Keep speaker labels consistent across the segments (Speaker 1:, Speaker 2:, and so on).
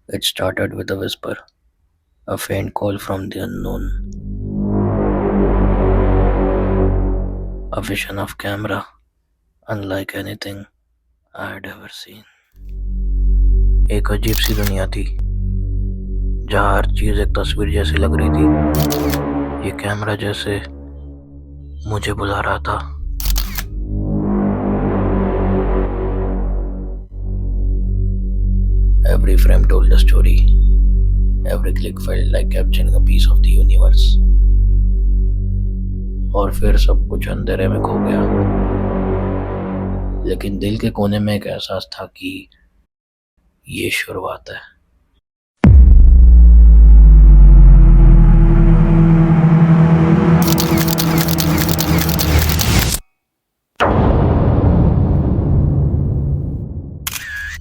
Speaker 1: It started with a whisper, a faint call from the unknown, a vision of camera unlike anything I had ever seen. एक अजीब सी दुनिया थी जहाँ हर चीज एक तस्वीर जैसी लग रही थी। ये कैमरा जैसे मुझे बुला रहा था। Every frame told a story. Every click felt like capturing a piece of the universe. और फिर सब कुछ अंधेरे में खो गया, लेकिन दिल के कोने में एक एहसास था कि ये शुरुआत है।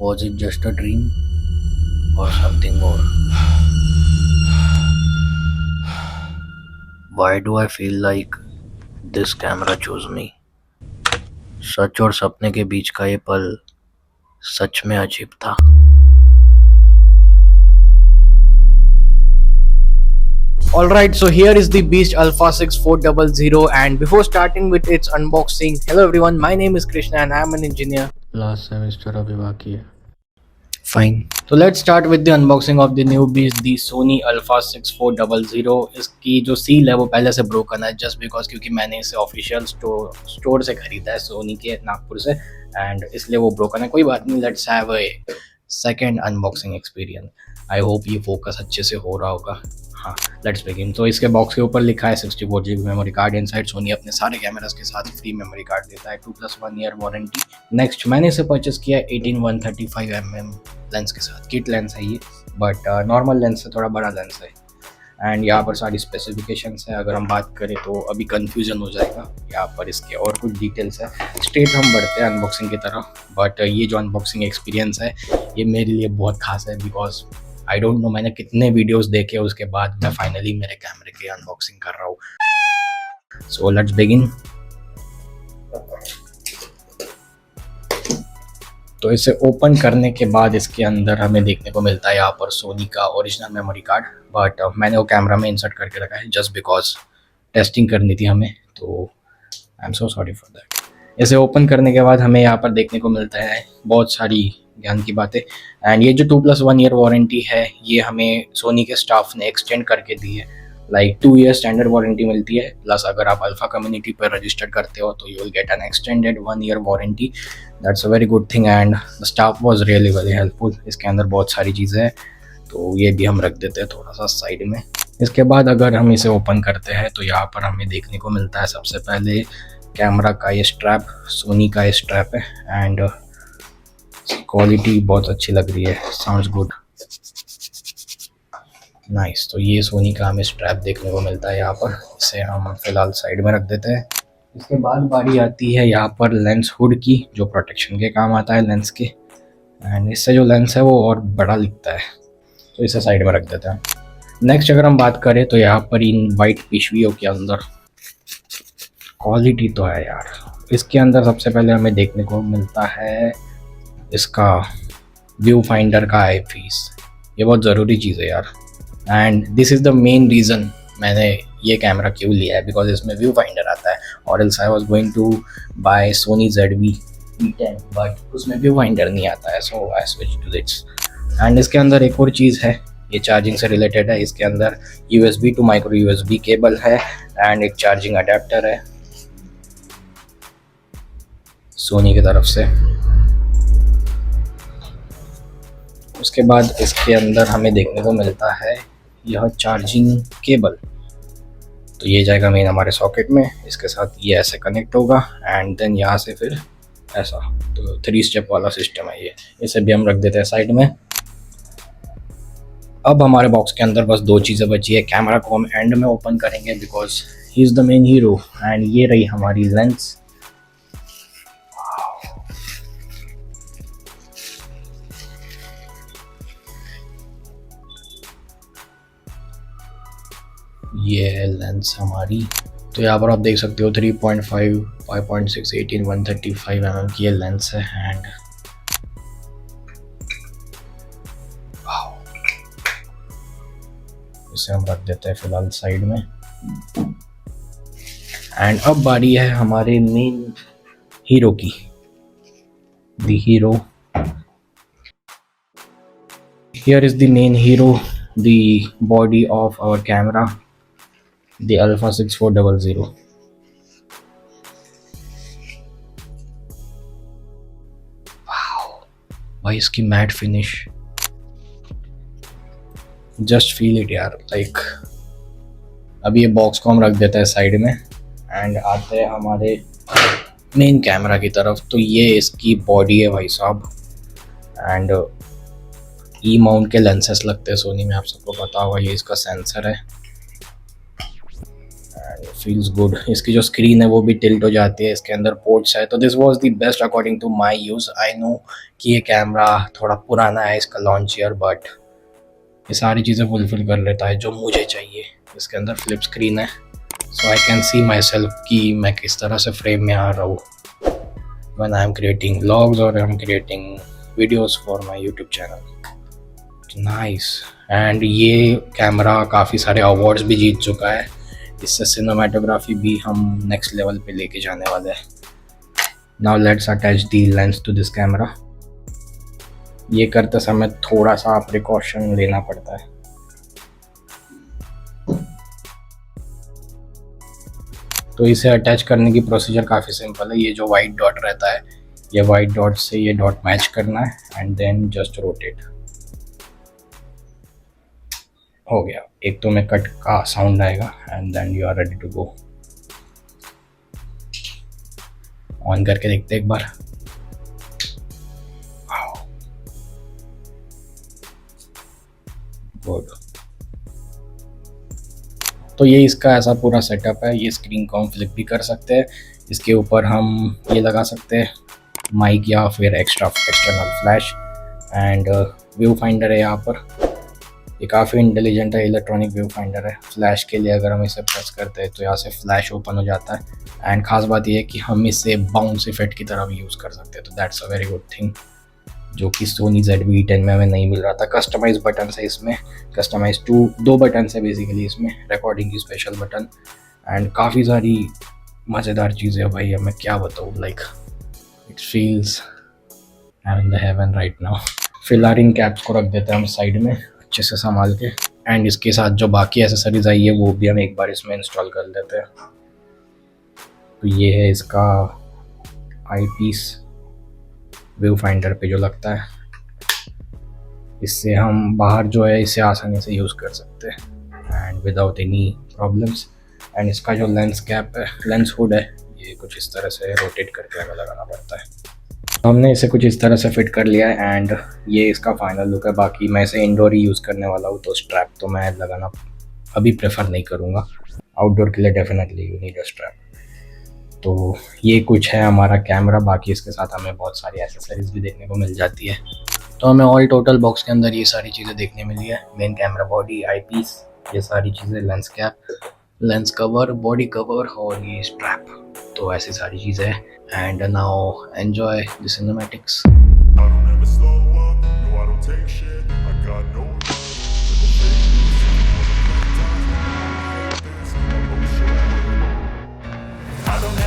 Speaker 1: Was it just a dream or something more? Why do I feel like this camera chose me? सच और सपने के बीच का ये पल सच में अजीब था।
Speaker 2: Alright, so here is the Beast Alpha 6400, and before starting with its unboxing, hello everyone, my name is Krishna and I am an engineer.
Speaker 1: Last semester अभी बाकी है।
Speaker 2: Fine. So let's start with the unboxing of the new Beast, the Sony Alpha 6400. इसकी जो seal है वो पहले से broken है, just because क्योंकि मैंने इसे ऑफिशियल स्टोर से खरीदा है, सोनी के नागपुर से, एंड इसलिए वो ब्रोकन है। कोई बात नहीं, let's have a second unboxing experience. I hope ये फोकस अच्छे से हो रहा होगा। हाँ, लेट्स बिगिन। तो इसके बॉक्स के ऊपर लिखा है 64 GB memory card. Inside Sony अपने सारे कैमरास के साथ फ्री मेमोरी कार्ड देता है, 2+1 ईयर वारंटी। नेक्स्ट मैंने इसे परचेस किया 18-135mm लेंस के साथ। किट लेंस है ये, बट नॉर्मल लेंस से थोड़ा बड़ा लेंस है। एंड यहाँ पर सारी स्पेसिफिकेशंस है। अगर हम बात करें तो अभी कन्फ्यूजन हो जाएगा, यहाँ पर इसके और कुछ डिटेल्स है। स्ट्रेट हम बढ़ते हैं अनबॉक्सिंग की तरह, बट ये जो अनबॉक्सिंग एक्सपीरियंस है ये मेरे लिए बहुत खास है, बिकॉज आई डोंट नो मैंने कितने वीडियोस देखे उसके बाद मैं फाइनली मेरे कैमरे की अनबॉक्सिंग कर रहा हूँ। So let's begin. तो इसे ओपन करने के बाद इसके अंदर हमें देखने को मिलता है यहाँ पर सोनी का ओरिजिनल मेमोरी कार्ड, बट मैंने वो कैमरा में इंसर्ट करके रखा है जस्ट बिकॉज टेस्टिंग करनी थी हमें, तो I am so sorry for that. इसे ओपन करने के बाद हमें यहाँ पर देखने को मिलता है बहुत सारी ज्ञान की बातें। एंड ये जो 2+1 ईयर वारंटी है ये हमें सोनी के स्टाफ ने एक्सटेंड करके दी है। लाइक 2 ईयर स्टैंडर्ड वारंटी मिलती है, प्लस अगर आप अल्फा कम्युनिटी पर रजिस्टर्ड करते हो तो you will get an extended 1 year warranty. That's a very good thing and the staff was really very helpful. इसके अंदर बहुत सारी चीज़ें हैं, तो ये भी हम रख देते हैं थोड़ा सा साइड में। इसके बाद अगर हम इसे ओपन करते हैं तो यहाँ पर हमें देखने को मिलता है सबसे पहले कैमरा का ये स्ट्रैप, सोनी का ये स्ट्रैप है, एंड क्वालिटी बहुत अच्छी लग रही है, साउंड्स गुड, नाइस। तो ये सोनी का हमें स्ट्रैप देखने को मिलता है यहाँ पर। इसे हम फिलहाल साइड में रख देते हैं। इसके बाद बारी आती है यहाँ पर लेंस हुड की, जो प्रोटेक्शन के काम आता है लेंस के, एंड इससे जो लेंस है वो और बड़ा दिखता है, तो इसे साइड में रख देते हैं। नेक्स्ट अगर हम बात करें तो यहाँ पर इन वाइट पिशवियों के अंदर क्वालिटी तो है यार। इसके अंदर सबसे पहले हमें देखने को मिलता है इसका व्यू फाइंडर का आई पीस। ये बहुत ज़रूरी चीज़ है यार, and this is the main reason मैंने ये कैमरा क्यों लिया है, बिकॉज इसमें व्यू फाइंडर आता है। और else I was going to buy Sony ZV-E10, but उसमें व्यू फाइंडर नहीं आता है, so I switch to this. And इसके अंदर एक और चीज़ है, ये चार्जिंग से रिलेटेड है। इसके अंदर USB to micro USB cable है एंड एक चार्जिंग अडेप्टर है सोनी की तरफ से। उसके बाद इसके अंदर हमें देखने को मिलता है यह चार्जिंग केबल, तो ये जाएगा मेन हमारे सॉकेट में। इसके साथ ये ऐसे कनेक्ट होगा एंड देन यहाँ से फिर ऐसा, तो 3 स्टेप वाला सिस्टम है ये। इसे भी हम रख देते हैं साइड में। अब हमारे बॉक्स के अंदर बस 2 चीज़ें बची है। कैमरा को हम एंड में ओपन करेंगे because he is the main hero, and ये रही हमारी लेंस। ये है लेंस हमारी। तो यहाँ पर आप देख सकते हो 3.5, 5.6, 18, 135 की ये लेंस है। एंड इसे हम रख देते हैं फिलहाल साइड में। एंड अब बारी है हमारे मेन हीरो की। The hero, here is the main hero, the body of our camera, the Alpha 6400. भाई इसकी matte finish, just feel it यार। लाइक अभी ये बॉक्स को हम रख देते हैं साइड में एंड आते हैं हमारे मेन कैमरा की तरफ। तो ये इसकी बॉडी है भाई साहब। एंड ई माउंट के लेंसेस लगते हैं सोनी में, आप सबको पता होगा। ये इसका सेंसर है एंड फील्स गुड। इसकी जो स्क्रीन है वो भी टिल्ट हो जाती है, इसके अंदर पोर्ट्स है। तो this was the best according to my use. I know कि ये कैमरा थोड़ा पुराना है, इसका लॉन्च ईयर, बट ये सारी चीज़ें फुलफिल कर लेता है जो मुझे चाहिए। इसके अंदर फ्लिप स्क्रीन है, so I can see my self कि मैं किस तरह से फ्रेम में आ रहा हूँ when I am creating vlogs और I am creating videos for my YouTube channel. Nice. And ये कैमरा काफ़ी सारे अवार्ड्स भी जीत चुका है। इससे सिनेमाटोग्राफी भी हम नेक्स्ट लेवल पे लेके जाने वाले हैं। Now let's attach the lens to this camera. ये करते समय थोड़ा सा प्रिकॉशन लेना पड़ता है। तो इसे अटैच करने की प्रोसीजर काफ़ी सिंपल है। ये जो वाइट डॉट रहता है, ये वाइट डॉट से ये डॉट मैच करना है एंड देन जस्ट रोटेट। हो गया। एक तो में कट का साउंड आएगा and then you are ready to go. On करके देखते एक बार। गुड। तो ये इसका ऐसा पूरा सेटअप है। ये स्क्रीन को हम फ्लिप भी कर सकते हैं। इसके ऊपर हम ये लगा सकते हैं माइक या फिर external flash. And view finder है यहाँ पर। ये काफ़ी इंटेलिजेंट है, इलेक्ट्रॉनिक व्यू फाइंडर है। फ्लैश के लिए अगर हम इसे प्रेस करते हैं तो यहाँ से फ्लैश ओपन हो जाता है। एंड ख़ास बात यह है कि हम इसे बाउंस इफेक्ट की तरह भी यूज़ कर सकते हैं। तो that's a very good thing, जो कि सोनी ZV-10 में हमें नहीं मिल रहा था। कस्टमाइज बटन है इसमें, कस्टमाइज दो बटन है बेसिकली इसमें, रिकॉर्डिंग की स्पेशल बटन एंड काफ़ी सारी मज़ेदार चीज़ें हैं भाई। मैं क्या बताऊँ, like it feels I am in the haven right now. फिलहाल इन कैप्स को रख देते हैं हम साइड में अच्छे से संभाल के। एंड इसके साथ जो बाकी एसेसरीज आई है वो भी हम एक बार इसमें इंस्टॉल कर लेते हैं। तो ये है इसका आई पीस व्यू फाइंडर पे जो लगता है। इससे हम बाहर जो है इसे आसानी से यूज़ कर सकते हैं and without any problems. And इसका जो लेंस कैप है, लेंस हुड है, ये कुछ इस तरह से रोटेट करके हमें लगाना पड़ता है। हमने इसे कुछ इस तरह से फिट कर लिया है एंड ये इसका फाइनल लुक है। बाकी मैं इसे इंडोर ही यूज़ करने वाला हूँ, तो स्ट्रैप तो मैं लगाना अभी प्रेफर नहीं करूँगा। आउटडोर के लिए definitely you need a strap. तो ये कुछ है हमारा कैमरा। बाकी इसके साथ हमें बहुत सारी एसेसरीज भी देखने को मिल जाती है। तो हमें ऑल टोटल बॉक्स के अंदर ये सारी चीज़ें देखने मिली है। मेन कैमरा बॉडी, आई पीस, ये सारी चीज़ें, lens cap, lens cover, body cover और ये स्ट्रैप। तो ऐसी सारी चीज़ें हैं। And now enjoy the cinematics.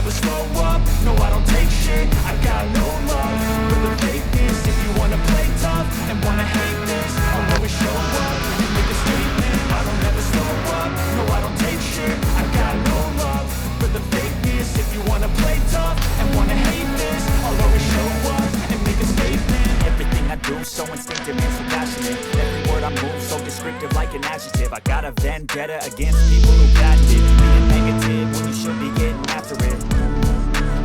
Speaker 3: Slow up, no I don't take shit, I got no love for the fakeness. If you wanna play tough and wanna hate this, I'll always show up and make a statement. I don't ever slow up, no I don't take shit, I got no love for the fakeness. If you wanna play tough and wanna hate this, I'll always show up and make a statement. Everything I do so instinctive and so passionate. Every word I move so descriptive like an adjective. I got a vendetta against people who patented being negative when you should be getting after it.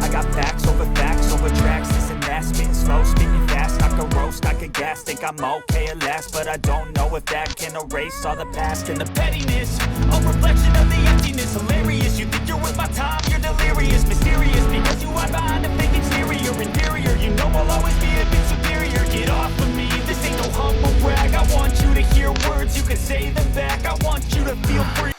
Speaker 3: I got facts over tracks, this and that, spitting slow, speaking fast, I could roast, I could gas, think I'm okay at last, but I don't know if that can erase all the past and the pettiness, a reflection of the emptiness, hilarious, you think you're worth my time, you're delirious, mysterious, because you hide behind a fake exterior, inferior, you know I'll always be a bit superior, get off of me, this ain't no humble brag, I want you to hear words, you can say them back, I want you to feel free.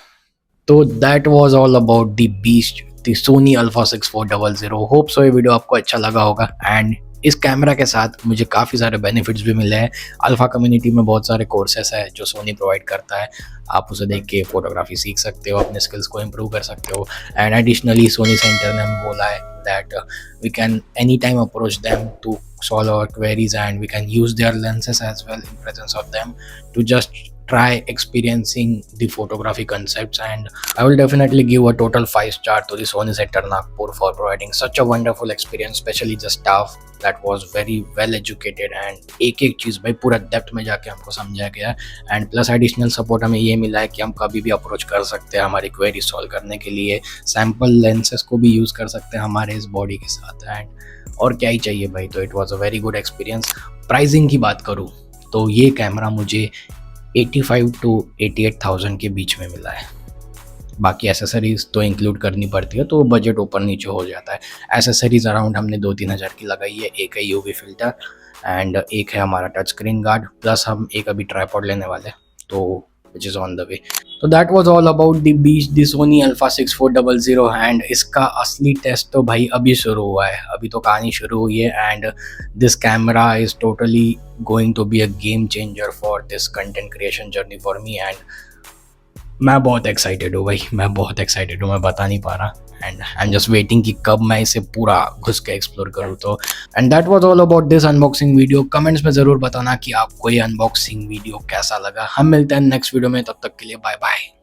Speaker 2: तो that was all about the beast, the Sony alpha 6400। Hope so ये video आपको अच्छा लगा होगा। And इस camera के साथ मुझे काफ़ी सारे बेनिफिट्स भी मिले हैं। अल्फ़ा कम्युनिटी में बहुत सारे कोर्सेस है जो सोनी प्रोवाइड करता है, आप उसे देख के फोटोग्राफी सीख सकते हो, अपने स्किल्स को इम्प्रूव कर सकते हो। एंड एडिशनली सोनी सेंटर ने हमें बोला है that we can any time approach them to solve our queries, and we can use their lenses as well in presence of them to just try experiencing the photography concepts. And I will definitely give a total 5 star to the Sony Center Nagpur for providing such a wonderful experience, especially the staff that was very well educated and एक चीज़ भाई पूरा depth में जाके हमको समझाया गया। And plus additional support हमें ये मिला है कि हम कभी भी अप्रोच कर सकते हैं हमारी क्वेरी सॉल्व करने के लिए, सैम्पल लेंसेज को भी यूज़ कर सकते हैं हमारे इस बॉडी के साथ। एंड और क्या ही चाहिए भाई, तो it was a very good experience. Pricing की बात करूँ तो ये कैमरा मुझे 85 to 88,000 के बीच में मिला है। बाकी एसेसरीज तो इंक्लूड करनी पड़ती है तो बजट ऊपर नीचे हो जाता है। एसेसरीज अराउंड हमने 2-3 हज़ार की लगाई है। एक है यूवी फिल्टर एंड एक है हमारा टच स्क्रीन गार्ड, प्लस हम एक अभी ट्राइपॉड लेने वाले, तो which is on the way. So that was all about the Sony Alpha 6400 and इसका असली टेस्ट तो भाई अभी शुरू हुआ है, अभी तो कहानी शुरू हुई है। And this camera is totally going to be a game changer for this content creation journey for me. And मैं बहुत एक्साइटेड हूँ भाई, मैं बहुत एक्साइटेड हूँ, मैं बता नहीं पा रहा। And I am just waiting कि कब मैं इसे पूरा घुस के एक्सप्लोर करूँ। तो and that was all about this unboxing video. Comments में ज़रूर बताना कि आपको ये अनबॉक्सिंग वीडियो कैसा लगा। हम मिलते हैं नेक्स्ट वीडियो में, तब तक के लिए बाय बाय।